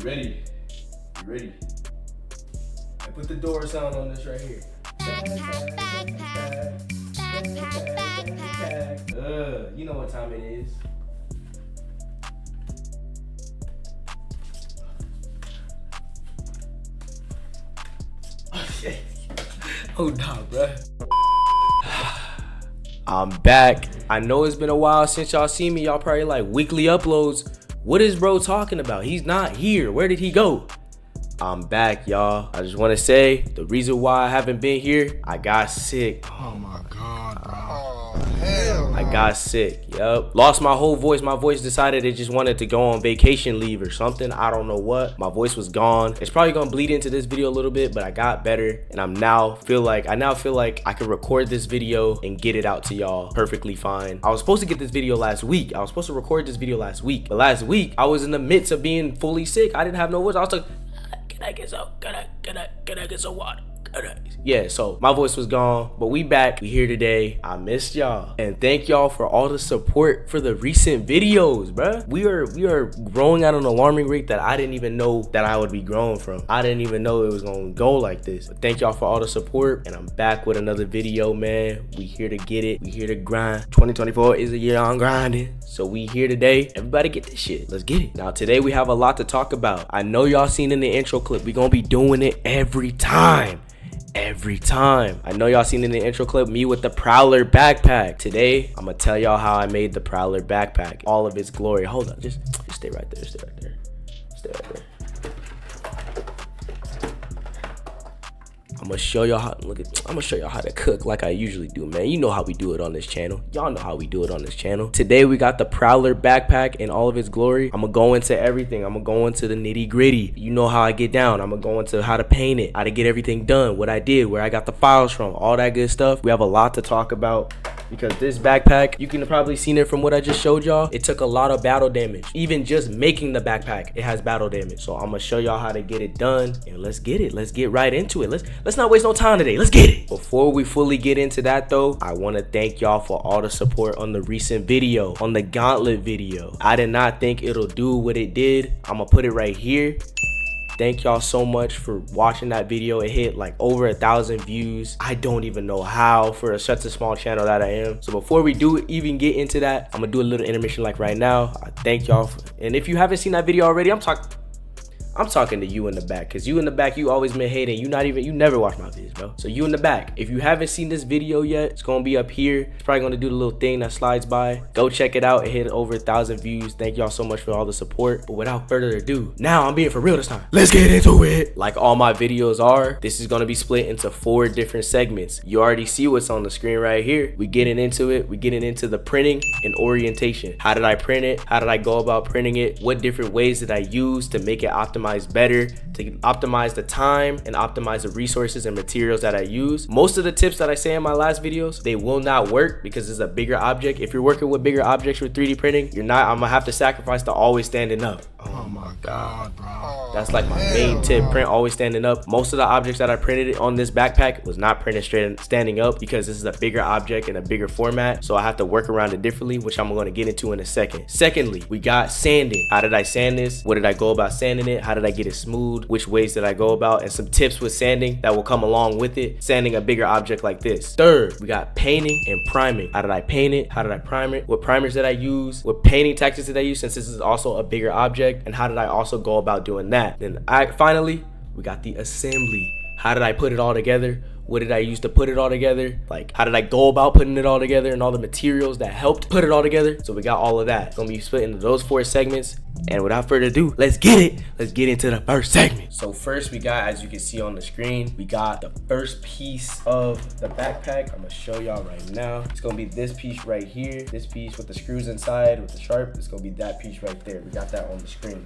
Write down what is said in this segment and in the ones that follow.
ready? You ready? I put the door sound on this right here. You know what time it is. Oh shit. Oh nah, bruh. I'm back. I know it's been a while since y'all seen me. Y'all probably like weekly uploads. What is bro talking about? He's not here. Where did he go? I'm back, y'all. I just want to say the reason why I haven't been here, I got sick. Oh my God, bro. Oh, hell. I got sick. Yup. Lost my whole voice. My voice decided it just wanted to go on vacation leave or something. I don't know what. My voice was gone. It's probably gonna bleed into this video a little bit, but I got better, and I now feel like I can record this video and get it out to y'all perfectly fine. I was supposed to get this video last week. I was supposed to record this video last week, but last week I was in the midst of being fully sick. I didn't have no voice. I was like, can I get some water? Yeah, so my voice was gone, but we back. We here today. I missed y'all, and thank y'all for all the support for the recent videos, bruh. We are growing at an alarming rate that I didn't even know that I would be growing from. I didn't even know it was gonna go like this. But thank y'all for all the support, and I'm back with another video, man. We here to get it. We here to grind. 2024 is a year on grinding, so we here today. Everybody get this shit. Let's get it. Now today we have a lot to talk about. I know y'all seen in the intro clip. We gonna be doing it every time. I know y'all seen in the intro clip me with the Prowler backpack. Today I'm gonna tell y'all how I made the Prowler backpack, all of its glory. Hold up, just stay right there. Stay right there. I'm gonna show y'all how to cook like I usually do, man. You know how we do it on this channel. Y'all know how we do it on this channel. Today we got the Prowler backpack in all of its glory. I'm gonna go into everything. I'm gonna go into the nitty gritty. You know how I get down. I'm gonna go into how to paint it, how to get everything done, what I did, where I got the files from, all that good stuff. We have a lot to talk about, because this backpack, you can have probably seen it from what I just showed y'all. It took a lot of battle damage. Even just making the backpack, it has battle damage. So I'm gonna show y'all how to get it done, and let's get it. Let's get right into it. Let's not waste no time today. Let's get it. Before we fully get into that though, I want to thank y'all for all the support on the recent video, on the gauntlet video. I did not think it'll do what it did. I'm gonna put it right here. Thank y'all so much for watching that video. It hit like over 1,000 views. I don't even know how for such a small channel that I am. So before we even get into that, I'm gonna do a little intermission like right now. I thank y'all. And if you haven't seen that video already, I'm talking to you in the back, because you in the back, you always been hating. You never watch my videos, bro. So you in the back, if you haven't seen this video yet, it's gonna be up here. It's probably gonna do the little thing that slides by. Go check it out. It hit over 1,000 views. Thank y'all so much for all the support. But without further ado, now I'm being for real this time. Let's get into it. Like all my videos are, this is gonna be split into 4 different segments. You already see what's on the screen right here. We getting into it. We getting into the printing and orientation. How did I print it? How did I go about printing it? What different ways did I use to make it optimized better, to optimize the time and optimize the resources and materials that I use. Most of the tips that I say in my last videos, they will not work because it's a bigger object. If you're working with bigger objects with 3D printing, I'm gonna have to sacrifice the always standing up. Oh my God, bro. That's like my main tip, print always standing up. Most of the objects that I printed on this backpack was not printed straight standing up, because this is a bigger object in a bigger format. So I have to work around it differently, which I'm going to get into in a second. Secondly, we got sanding. How did I sand this? What did I go about sanding it? How did I get it smooth? Which ways did I go about? And some tips with sanding that will come along with it, sanding a bigger object like this. Third, we got painting and priming. How did I paint it? How did I prime it? What primers did I use? What painting tactics did I use, since this is also a bigger object? And how did I also go about doing that? Then finally, we got the assembly. How did I put it all together? What did I use to put it all together? Like, how did I go about putting it all together, and all the materials that helped put it all together? So we got all of that. It's gonna be split into those 4 segments. And without further ado, let's get it. Let's get into the first segment. So first we got, as you can see on the screen, we got the first piece of the backpack. I'm gonna show y'all right now. It's gonna be this piece right here. This piece with the screws inside with the sharp. It's gonna be that piece right there. We got that on the screen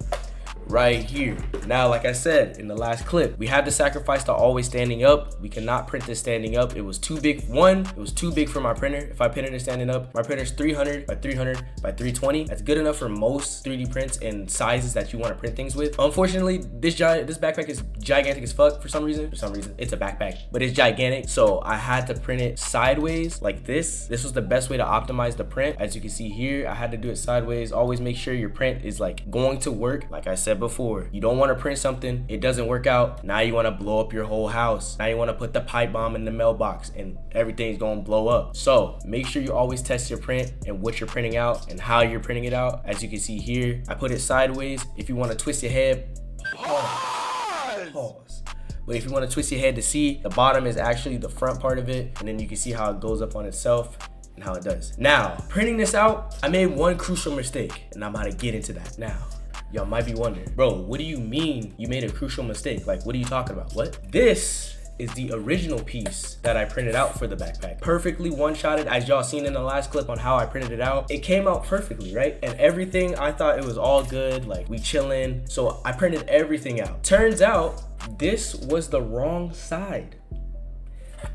right here. Now, like I said in the last clip, we had to sacrifice the always standing up. We cannot print this standing up. It was too big. It was too big for my printer. If I printed it standing up, my printer's 300 by 300 by 320. That's good enough for most 3D prints and sizes that you want to print things with. Unfortunately, this backpack is gigantic as fuck for some reason. It's a backpack, but it's gigantic. So I had to print it sideways like this. This was the best way to optimize the print. As you can see here, I had to do it sideways. Always make sure your print is like going to work. Like I said said before, you don't want to print something, it doesn't work out, now you want to blow up your whole house. Now you want to put the pipe bomb in the mailbox and everything's going to blow up. So make sure you always test your print and what you're printing out and how you're printing it out. As you can see here, I put it sideways. If you want to twist your head, pause. But if you want to twist your head to see, the bottom is actually the front part of it, and then you can see how it goes up on itself and how it does. Now, printing this out, I made one crucial mistake, and I'm about to get into that now. Y'all might be wondering, bro, what do you mean you made a crucial mistake? Like, what are you talking about? What? This is the original piece that I printed out for the backpack. Perfectly one-shotted, as y'all seen in the last clip on how I printed it out. It came out perfectly, right? And everything, I thought it was all good, like we chilling. So I printed everything out. Turns out, this was the wrong side.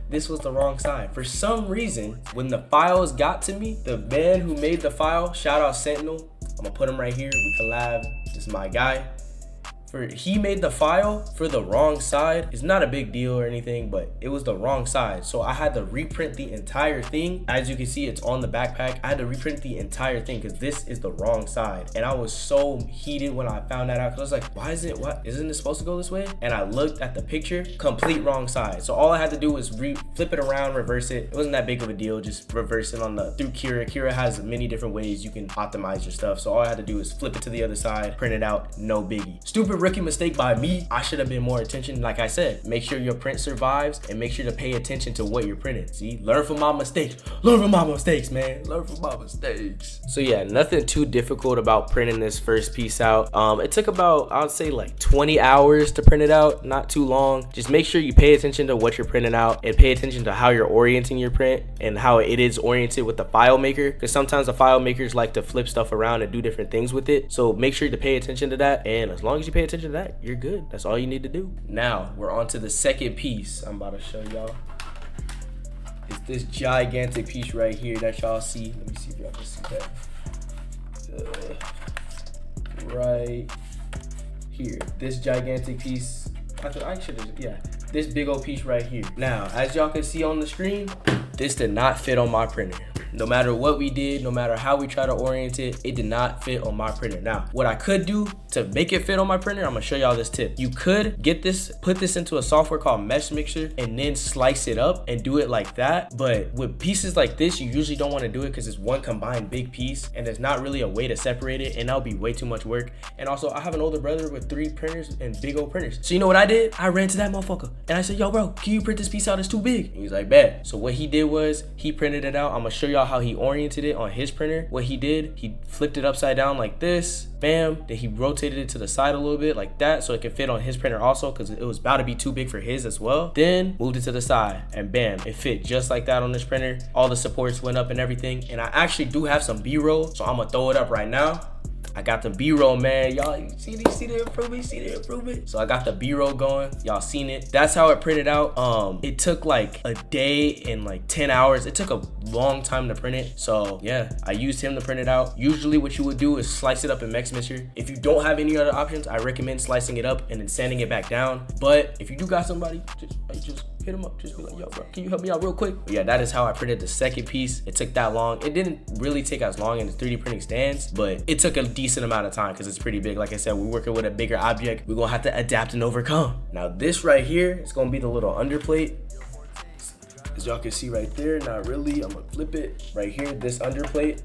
This was the wrong side. For some reason, when the files got to me, the man who made the file, shout out Sentinel, I'm gonna put him right here, we collab, this is my guy. He made the file for the wrong side. It's not a big deal or anything, but it was the wrong side. So I had to reprint the entire thing. As you can see, it's on the backpack. I had to reprint the entire thing because this is the wrong side. And I was so heated when I found that out because I was like, why is it, what? Isn't it supposed to go this way? And I looked at the picture, complete wrong side. So all I had to do was flip it around, reverse it. It wasn't that big of a deal, just reverse it through Kira. Kira has many different ways you can optimize your stuff. So all I had to do is flip it to the other side, print it out, no biggie. Stupid rookie mistake by me. I should have been more attention. Like I said, make sure your print survives and make sure to pay attention to what you're printing. See, learn from my mistakes. Learn from my mistakes, man. Learn from my mistakes. So yeah, nothing too difficult about printing this first piece out. It took about, I would say like 20 hours to print it out. Not too long. Just make sure you pay attention to what you're printing out and pay attention to how you're orienting your print and how it is oriented with the file maker. Because sometimes the file makers like to flip stuff around and do different things with it. So make sure to pay attention to that. And as long as you pay attention to that, you're good. That's all you need to do. Now we're on to the second piece I'm about to show y'all. It's this gigantic piece right here that y'all see. Let me see if y'all can see that. Right here. This gigantic piece. I should have, yeah. This big old piece right here. Now, as y'all can see on the screen, this did not fit on my printer. No matter what we did, no matter how we try to orient it, it did not fit on my printer. Now, what I could do to make it fit on my printer, I'm gonna show y'all this tip. You could get this, put this into a software called Mesh Mixer and then slice it up and do it like that. But with pieces like this, you usually don't wanna do it because it's one combined big piece and there's not really a way to separate it and that'll be way too much work. And also, I have an older brother with 3 printers and big old printers. So you know what I did? I ran to that motherfucker and I said, yo bro, can you print this piece out? It's too big. And he's like, bet. So what he did was, he printed it out. I'm gonna show y'all how he oriented it on his printer. What he did, he flipped it upside down like this, bam. Then he rotated it to the side a little bit like that so it could fit on his printer also because it was about to be too big for his as well. Then moved it to the side and bam, it fit just like that on this printer. All the supports went up and everything. And I actually do have some B-roll, so I'm gonna throw it up right now. I got the B-roll, man. Y'all see the improvement? So I got the B-roll going. Y'all seen it. That's how it printed out. It took like a day and like 10 hours. It took a long time to print it. So yeah, I used him to print it out. Usually what you would do is slice it up in Mesh Mixer. If you don't have any other options, I recommend slicing it up and then sanding it back down. But if you do got somebody, just hit him up. Just be like, yo bro, can you help me out real quick? But yeah, that is how I printed the second piece. It took that long. It didn't really take as long in the 3D printing stands, but it took a decent amount of time because it's pretty big. Like I said, we're working with a bigger object. We're gonna have to adapt and overcome. Now this right here is gonna be the little underplate. As y'all can see right there, not really. I'm gonna flip it right here, this underplate.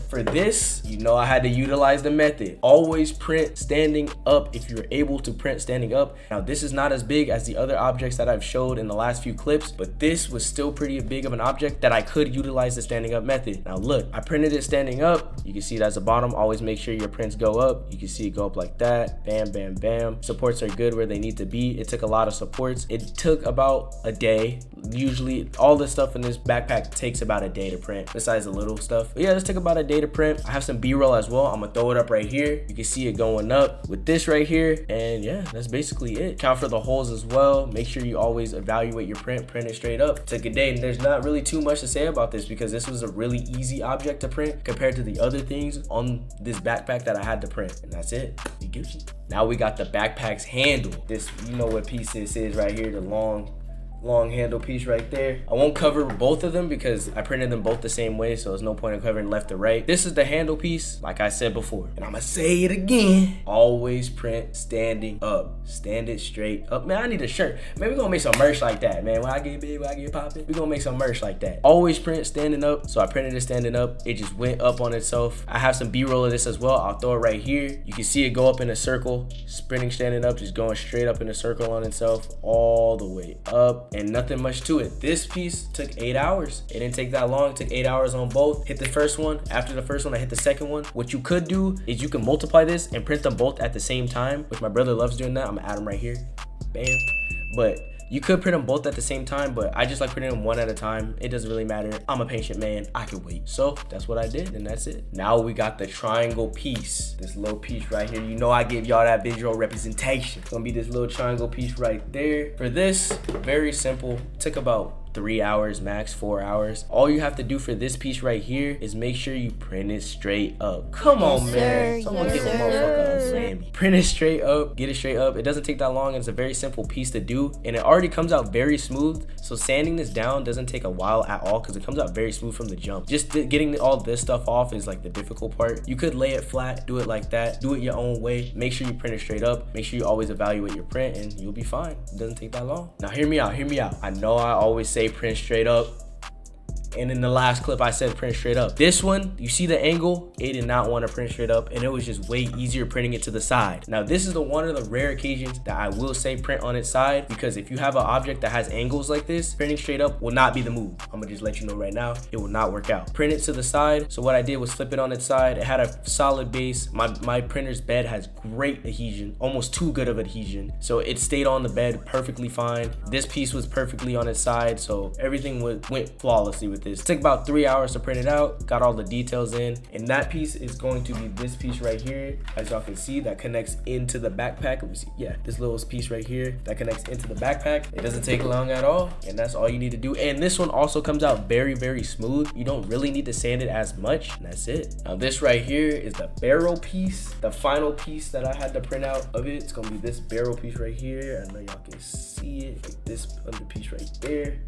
For this, you know I had to utilize the method. Always print standing up if you're able to print standing up. Now this is not as big as the other objects that I've showed in the last few clips, but this was still pretty big of an object that I could utilize the standing up method. Now look, I printed it standing up. You can see it as the bottom. Always make sure your prints go up. You can see it go up like that. Bam, bam, bam. Supports are good where they need to be. It took a lot of supports. It took about a day. Usually all the stuff in this backpack takes about a day to print, besides the little stuff. But yeah, this took about a day to print. I have some B-roll as well. I'm gonna throw it up right here. You can see it going up with this right here. And yeah, that's basically it. Count for the holes as well. Make sure you always evaluate your print it straight up. Took a day, and there's not really too much to say about this because this was a really easy object to print compared to the other things on this backpack that I had to print. And that's it. We Gucci. Now we got the backpack's handle. This, you know what piece this is right here, the long long handle piece right there. I won't cover both of them because I printed them both the same way, so there's no point in covering left or right. This is the handle piece, like I said before, and I'm gonna say it again. Always print standing up. Stand it straight up. Man, I need a shirt. Man, we gonna make some merch like that, man. When I get big, when I get popping, we gonna make some merch like that. Always print standing up. So I printed it standing up. It just went up on itself. I have some B-roll of this as well. I'll throw it right here. You can see it go up in a circle. Sprinting standing up, just going straight up in a circle on itself all the way up, and nothing much to it. This piece took 8 hours. It didn't take that long. It took 8 hours on both. Hit the first one. After the first one, I hit the second one. What you could do is you can multiply this and print them both at the same time, which my brother loves doing that. I'm gonna add them right here. Bam. But you could print them both at the same time, but I just like printing them one at a time. It doesn't really matter. I'm a patient man. I can wait. So that's what I did, and that's it. Now we got the triangle piece. This little piece right here. You know I give y'all that visual representation. It's gonna be this little triangle piece right there. For this, very simple. Took about 3 hours max, 4 hours. All you have to do for this piece right here is make sure you print it straight up. Come on, man. Someone give a motherfucker a Grammy. Print it straight up, get it straight up. It doesn't take that long. It's a very simple piece to do, and it already comes out very smooth. So sanding this down doesn't take a while at all because it comes out very smooth from the jump. Just getting all this stuff off is like the difficult part. You could lay it flat, do it like that, do it your own way. Make sure you print it straight up. Make sure you always evaluate your print, and you'll be fine. It doesn't take that long. Now hear me out, hear me out. I know I always say print straight up, and in the last clip I said print straight up. This one, you see the angle? It did not want to print straight up, and it was just way easier printing it to the side. Now this is one of the rare occasions that I will say print on its side, because if you have an object that has angles like this, printing straight up will not be the move. I'm gonna just let you know right now, it will not work out. Print it to the side. So what I did was flip it on its side. It had a solid base. My printer's bed has great adhesion, almost too good of adhesion. So it stayed on the bed perfectly fine. This piece was perfectly on its side, so everything went flawlessly with this. It took about 3 hours to print it out, got all the details in, and that piece is going to be this piece right here. As y'all can see, that connects into the backpack. Let me see. Yeah, this little piece right here that connects into the backpack. It doesn't take long at all, and that's all you need to do. And this one also comes out very, very smooth. You don't really need to sand it as much, and that's it. Now this right here is the barrel piece, the final piece that I had to print out of it. It's gonna be this barrel piece right here. I know y'all can see it, like this under piece right there.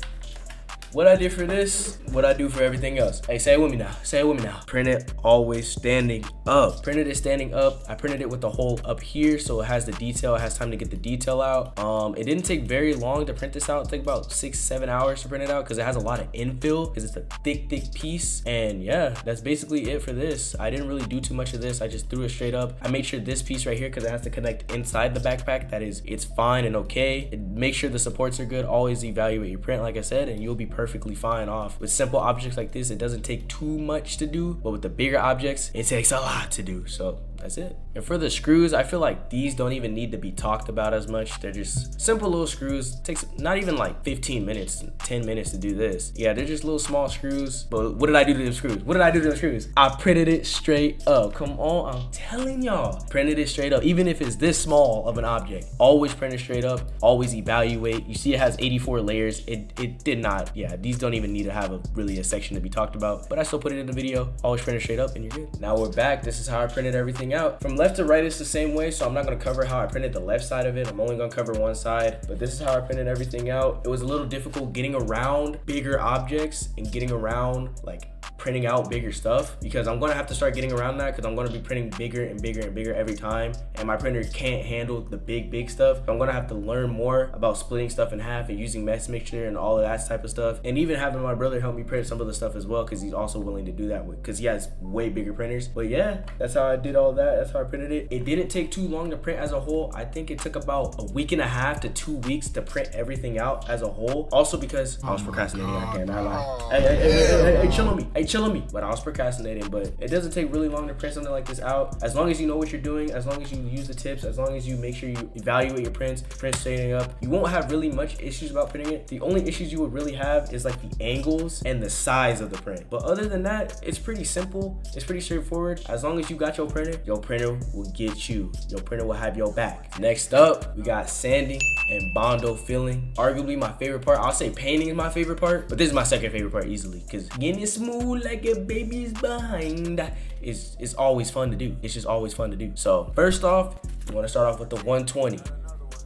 What I did for this, what I do for everything else. Hey, say it with me now. Say it with me now. Print it always standing up. Printed it standing up. I printed it with the hole up here, so it has the detail. It has time to get the detail out. It didn't take very long to print this out. It took about 6-7 hours to print it out because it has a lot of infill because it's a thick piece. And yeah, that's basically it for this. I didn't really do too much of this. I just threw it straight up. I made sure this piece right here, because it has to connect inside the backpack, that is, it's fine and okay. And make sure the supports are good. Always evaluate your print, like I said, and you'll be perfectly fine off. With simple objects like this, it doesn't take too much to do, but with the bigger objects, it takes a lot to do. So that's it. And for the screws, I feel like these don't even need to be talked about as much. They're just simple little screws. It takes not even like 15 minutes, 10 minutes to do this. Yeah, they're just little small screws. But what did I do to them screws? What did I do to them screws? I printed it straight up. Come on, I'm telling y'all. Printed it straight up. Even if it's this small of an object, always print it straight up. Always evaluate. You see it has 84 layers. It did not, yeah, these don't even need to have really a section to be talked about, but I still put it in the video. Always print it straight up and you're good. Now we're back. This is how I printed everything out. From left to right, it's the same way, so I'm not gonna cover how I printed the left side of it. I'm only gonna cover one side, but this is how I printed everything out. It was a little difficult getting around bigger objects and getting around like printing out bigger stuff, because I'm gonna have to start getting around that because I'm gonna be printing bigger and bigger and bigger every time, and my printer can't handle the big stuff. I'm gonna have to learn more about splitting stuff in half and using mesh mixture and all of that type of stuff, and even having my brother help me print some of the stuff as well, because he's also willing to do that because he has way bigger printers. But yeah, that's how I did all that. That's how I printed it. It didn't take too long to print as a whole. I think it took about a week and a half to 2 weeks to print everything out as a whole, also because I was procrastinating. I can't lie. Hey, chill on me. Hey, chill on me. But I was procrastinating. But it doesn't take really long to print something like this out, as long as you know what you're doing, as long as you use the tips, as long as you make sure you evaluate your prints, print straighting up. You won't have really much issues about printing it. The only issues you would really have is like the angles and the size of the print. But other than that, it's pretty simple. It's pretty straightforward. As long as you got your printer will get you. Your printer will have your back. Next up, we got sanding and Bondo filling. Arguably my favorite part. I'll say painting is my favorite part, but this is my second favorite part easily, because getting it smooth like a baby's behind is always fun to do. It's just always fun to do. So first off, you want to start off with the 120.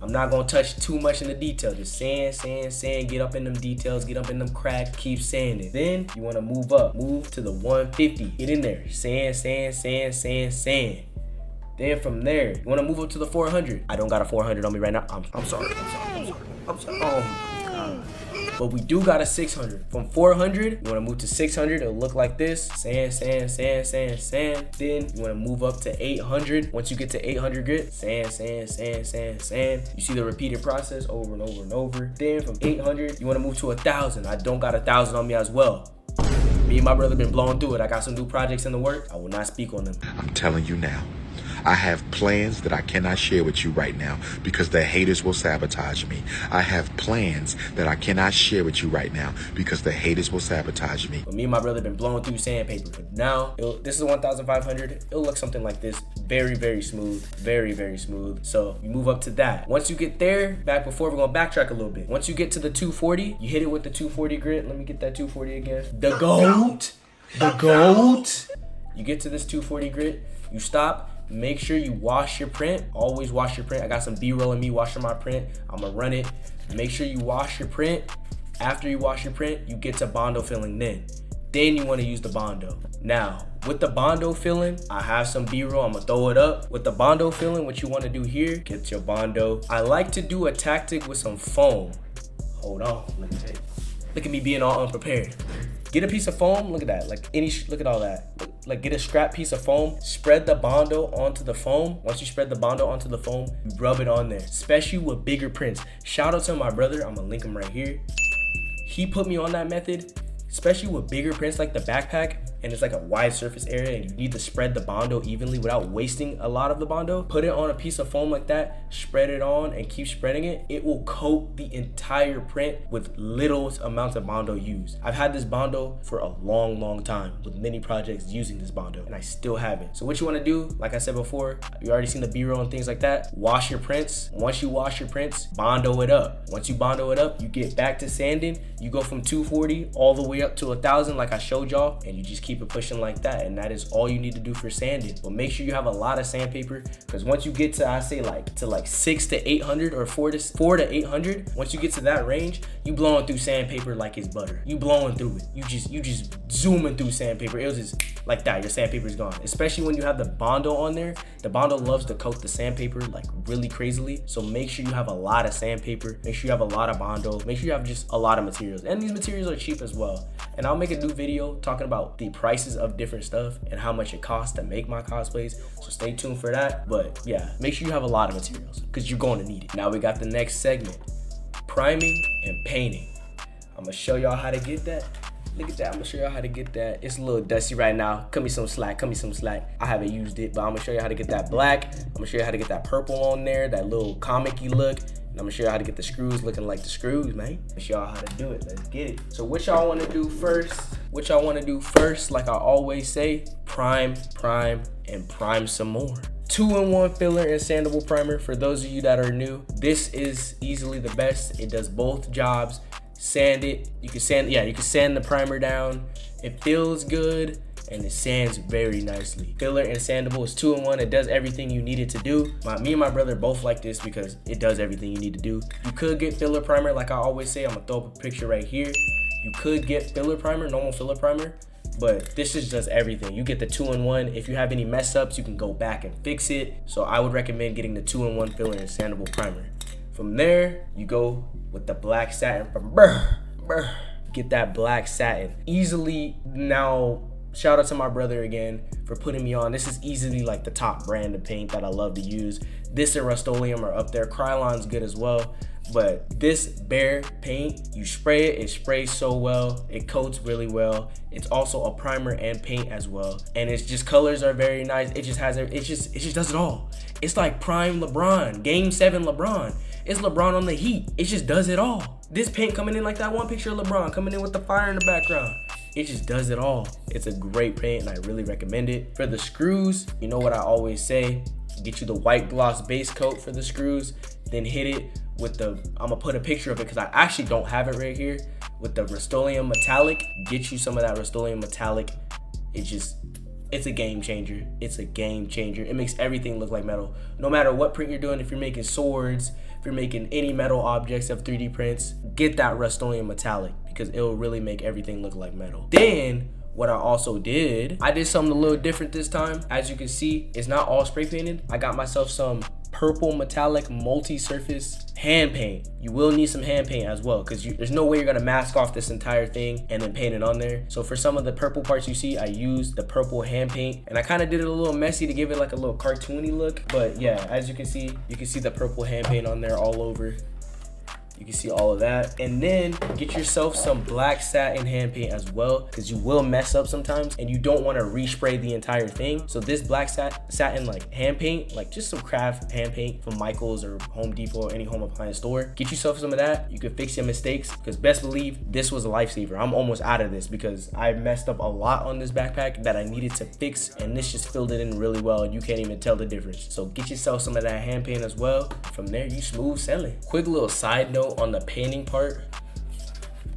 I'm not gonna touch too much in the detail. Just sand, get up in them details, get up in them cracks, keep sanding. Then you wanna move up, move to the 150. Get in there, sand. Then from there, you wanna move up to the 400. I don't got a 400 on me right now. I'm sorry. Oh my God. But we do got a 600. From 400, you wanna move to 600. It'll look like this. Sand. Then you wanna move up to 800. Once you get to 800 grit, sand. You see the repeated process over and over. Then from 800, you wanna move to 1,000. I don't got 1,000 on me as well. Me and my brother been blowing through it. I got some new projects in the work. I will not speak on them. I'm telling you now, I have plans that I cannot share with you right now because the haters will sabotage me. I have plans that I cannot share with you right now because the haters will sabotage me. But me and my brother been blowing through sandpaper. But now, this is 1,500. It'll look something like this. Very smooth. Very smooth. So you move up to that. Once you get there, back before, we're gonna backtrack a little bit. Once you get to the 240, you hit it with the 240 grit. Let me get that 240 again. The goat. You get to this 240 grit, you stop. Make sure you wash your print. Always wash your print. I got some B-roll in me washing my print. I'm gonna run it. Make sure you wash your print. After you wash your print, you get to Bondo filling then. Then you wanna use the Bondo. Now, with the Bondo filling, I have some B-roll. I'm gonna throw it up. With the Bondo filling, what you wanna do here, get your Bondo. I like to do a tactic with some foam. Hold on, let me tell you. Look at me being all unprepared. Get a piece of foam, look at that, look at all that. Like get a scrap piece of foam, spread the Bondo onto the foam. Once you spread the Bondo onto the foam, you rub it on there, especially with bigger prints. Shout out to my brother, I'm gonna link him right here. He put me on that method, especially with bigger prints like the backpack, and it's like a wide surface area and you need to spread the Bondo evenly without wasting a lot of the Bondo. Put it on a piece of foam like that, spread it on and keep spreading it. It will coat the entire print with little amounts of Bondo used. I've had this Bondo for a long time with many projects using this Bondo and I still have it. So what you wanna do, like I said before, you already seen the B-roll and things like that, wash your prints. Once you wash your prints, Bondo it up. Once you Bondo it up, you get back to sanding. You go from 240 all the way up to 1,000 like I showed y'all, and you just keep it pushing like that, and that is all you need to do for sanding. But make sure you have a lot of sandpaper, because once you get to, I say like 6 to 800 or 4 to 800, once you get to that range, you blowing through sandpaper like it's butter. You blowing through it. You just zooming through sandpaper. It was just like that. Your sandpaper is gone. Especially when you have the Bondo on there. The Bondo loves to coat the sandpaper like really crazily. So make sure you have a lot of sandpaper. Make sure you have a lot of Bondo. Make sure you have just a lot of materials. And these materials are cheap as well. And I'll make a new video talking about the prices of different stuff and how much it costs to make my cosplays. So stay tuned for that. But yeah, make sure you have a lot of materials because you're going to need it. Now we got the next segment, priming and painting. I'm gonna show y'all how to get that. Look at that, I'm gonna show y'all how to get that. It's a little dusty right now. Cut me some slack. I haven't used it, but I'm gonna show you how to get that black. I'm gonna show you how to get that purple on there, that little comic-y look. And I'm gonna show you how to get the screws looking like the screws, man. I'll show y'all how to do it. Let's get it. So what y'all wanna do first? Like I always say, prime, and prime some more. 2-in-1 filler and sandable primer. For those of you that are new, this is easily the best. It does both jobs. Sand it. You can sand the primer down. It feels good and it sands very nicely. Filler and sandable is 2-in-1. It does everything you need it to do. Me and my brother both like this because it does everything you need to do. You could get filler primer, like I always say. I'm gonna throw up a picture right here. You could get filler primer, normal filler primer, but this is just everything. You get the 2-in-1. If you have any mess ups, you can go back and fix it. So I would recommend getting the 2-in-1 filler and sandable primer. From there, you go with the black satin from Get that black satin. Easily now, shout out to my brother again for putting me on. This is easily like the top brand of paint that I love to use. This and Rust-Oleum are up there. Krylon's good as well. But this bare paint, you spray it, it sprays so well, it coats really well. It's also a primer and paint as well. And it's just, colors are very nice. It just does it all. It's like prime LeBron, Game 7 LeBron. It's LeBron on the Heat. It just does it all. This paint coming in like that one picture of LeBron, coming in with the fire in the background. It just does it all. It's a great paint and I really recommend it. For the screws, you know what I always say, get you the white gloss base coat for the screws, then hit it with the, I'm gonna put a picture of it because I actually don't have it right here, with the Rust-Oleum metallic. Get you some of that Rust-Oleum metallic. It just It's a game changer. It's a game changer. It makes everything look like metal. No matter what print you're doing, if you're making swords, if you're making any metal objects of 3D prints, get that Rust-Oleum metallic because it'll really make everything look like metal. Then, what I also did, I did something a little different this time. As you can see, it's not all spray painted. I got myself some purple metallic multi-surface hand paint. You will need some hand paint as well because there's no way you're gonna mask off this entire thing and then paint it on there. So for some of the purple parts you see, I used the purple hand paint and I kind of did it a little messy to give it like a little cartoony look. But yeah, as you can see the purple hand paint on there all over. You can see all of that. And then get yourself some black satin hand paint as well because you will mess up sometimes and you don't want to respray the entire thing. So this black satin like hand paint, like just some craft hand paint from Michael's or Home Depot or any home appliance store. Get yourself some of that. You can fix your mistakes because best believe this was a lifesaver. I'm almost out of this because I messed up a lot on this backpack that I needed to fix and this just filled it in really well and you can't even tell the difference. So get yourself some of that hand paint as well. From there, you smooth sailing. Quick little side note on the painting part.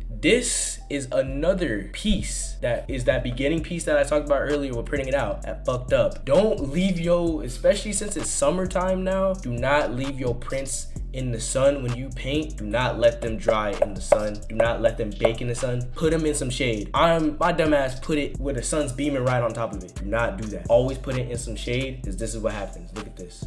This is another piece that is that beginning piece that I talked about earlier with printing it out that fucked up. Don't leave especially since it's summertime now, do not leave your prints in the sun when you paint. Do not let them dry in the sun. Do not let them bake in the sun. Put them in some shade. My dumb ass put it where the sun's beaming right on top of it. Do not do that. Always put it in some shade because this is what happens. Look at this.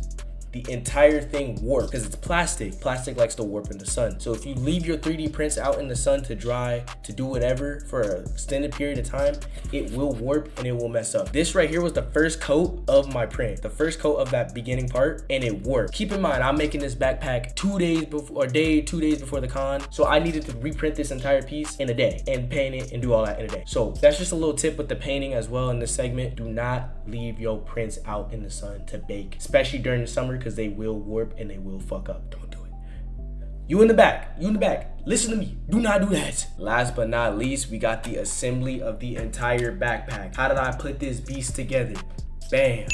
The entire thing warped because it's plastic. Plastic likes to warp in the sun. So if you leave your 3D prints out in the sun to dry, to do whatever for an extended period of time, it will warp and it will mess up. This right here was the first coat of my print, the first coat of that beginning part, and it warped. Keep in mind, I'm making this backpack 2 days before, 2 days before the con. So I needed to reprint this entire piece in a day and paint it and do all that in a day. So that's just a little tip with the painting as well in this segment. Do not leave your prints out in the sun to bake, especially during the summer, because they will warp and they will fuck up. Don't do it. You in the back, listen to me. Do not do that. Last but not least, we got the assembly of the entire backpack. How did I put this beast together? Bam.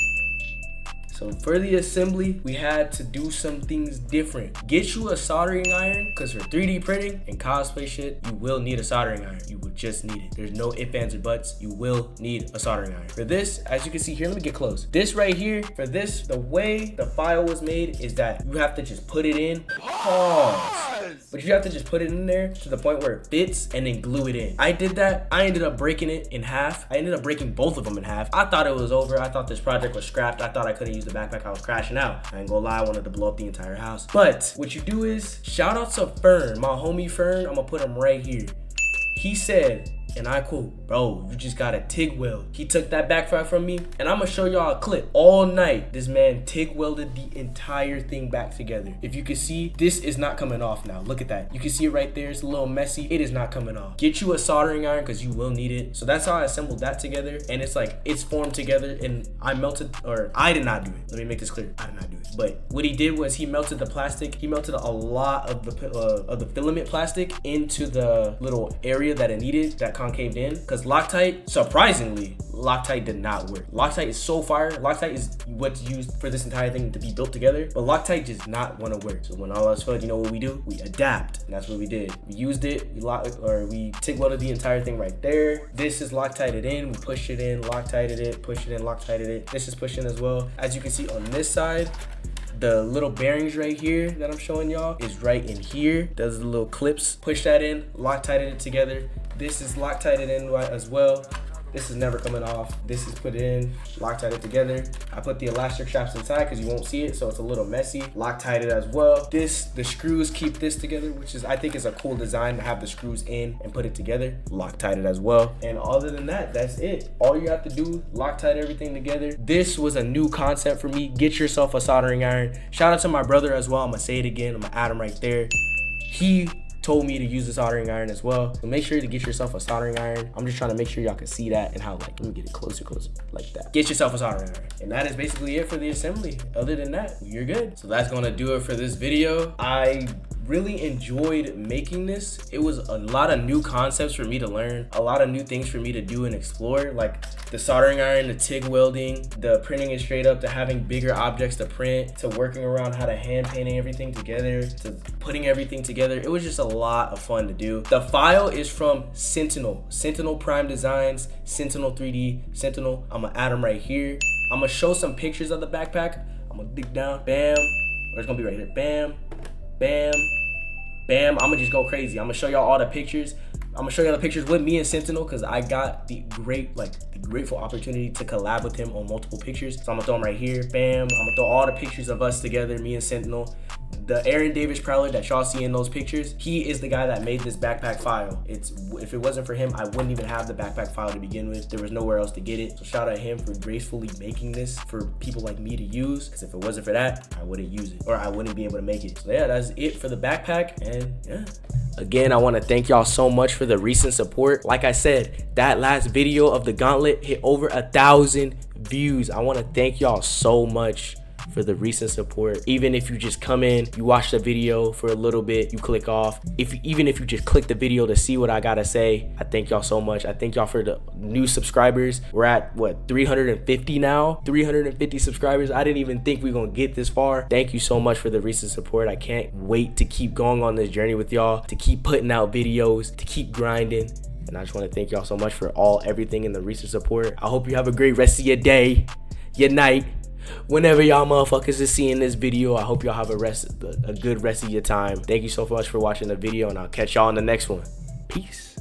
So for the assembly, we had to do some things different. Get you a soldering iron, because for 3D printing and cosplay shit, you will need a soldering iron. You will just need it. There's no ifs, ands, or buts. You will need a soldering iron. For this, as you can see here, let me get close. This right here, for this, the way the file was made is that you have to just put it in, pause. But you have to just put it in there to the point where it fits and then glue it in. I did that. I ended up breaking it in half. I ended up breaking both of them in half. I thought it was over. I thought this project was scrapped. I thought I couldn't use the backpack. I was crashing out. I ain't gonna lie, I wanted to blow up the entire house. But what you do is, shout out to Fern, my homie Fern. I'm gonna put him right here. He said, and I quote, "Bro, you just got a TIG weld." He took that backpack from me, and I'm gonna show y'all a clip. All night, this man TIG welded the entire thing back together. If you can see, this is not coming off now. Look at that. You can see it right there. It's a little messy. It is not coming off. Get you a soldering iron because you will need it. So that's how I assembled that together, and it's like it's formed together. And I did not do it. Let me make this clear. I did not do it. But what he did was he melted the plastic. He melted a lot of the filament plastic into the little area that it needed, that concaved in, because Loctite, surprisingly, Loctite did not work. Loctite is so fire. Loctite is what's used for this entire thing to be built together, but Loctite does not want to work. So when all else failed, you know what we do? We adapt, and that's what we did. We used it, we TIG welded the entire thing right there. This is Loctited in, we pushed it in, Loctited it, pushed it in, Loctited it. This is pushed in as well. As you can see on this side, the little bearings right here that I'm showing y'all is right in here. Those are the little clips. Push that in, Loctited it together. This is Loctited in as well. This is never coming off. This is put in, Loctited together. I put the elastic straps inside because you won't see it, so it's a little messy. Loctited as well. The screws keep this together, which is, I think, is a cool design to have the screws in and put it together. Loctited as well. And other than that, that's it. All you have to do, Loctite everything together. This was a new concept for me. Get yourself a soldering iron. Shout out to my brother as well. I'm gonna say it again. I'm gonna add him right there. He told me to use a soldering iron as well. So make sure to get yourself a soldering iron. I'm just trying to make sure y'all can see that and how, like, let me get it closer, like that. Get yourself a soldering iron. And that is basically it for the assembly. Other than that, you're good. So that's gonna do it for this video. I really enjoyed making this. It was a lot of new concepts for me to learn, a lot of new things for me to do and explore, like the soldering iron, the TIG welding, the printing it straight up, to having bigger objects to print, to working around how to hand painting everything together, to putting everything together. It was just a lot of fun to do. The file is from Sentinel Prime Designs, Sentinel 3D, Sentinel. I'm gonna add them right here. I'm gonna show some pictures of the backpack. I'm gonna dig down, bam, or it's gonna be right here, bam, bam, bam. I'm gonna just go crazy. I'm gonna show y'all all the pictures. I'm gonna show y'all the pictures with me and Sentinel, because I got the grateful opportunity to collab with him on multiple pictures. So I'm gonna throw them right here, bam. I'm gonna throw all the pictures of us together, me and Sentinel. The Aaron Davis Prowler that y'all see in those pictures, he is the guy that made this backpack file. If it wasn't for him, I wouldn't even have the backpack file to begin with. There was nowhere else to get it. So shout out to him for gracefully making this for people like me to use, because if it wasn't for that, I wouldn't use it, or I wouldn't be able to make it. So yeah, that's it for the backpack. And yeah, again, I want to thank y'all so much for the recent support. Like I said, that last video of the gauntlet hit over 1,000 views. I want to thank y'all so much for the recent support. Even if you just come in, you watch the video for a little bit, you click off. Even if you just click the video to see what I gotta say, I thank y'all so much. I thank y'all for the new subscribers. We're at what, 350 now? 350 subscribers. I didn't even think we gonna get this far. Thank you so much for the recent support. I can't wait to keep going on this journey with y'all, to keep putting out videos, to keep grinding. And I just want to thank y'all so much for everything in the recent support. I hope you have a great rest of your day, your night, whenever y'all motherfuckers is seeing this video. I hope y'all have a good rest of your time. Thank you so much for watching the video, and I'll catch y'all in the next one. Peace.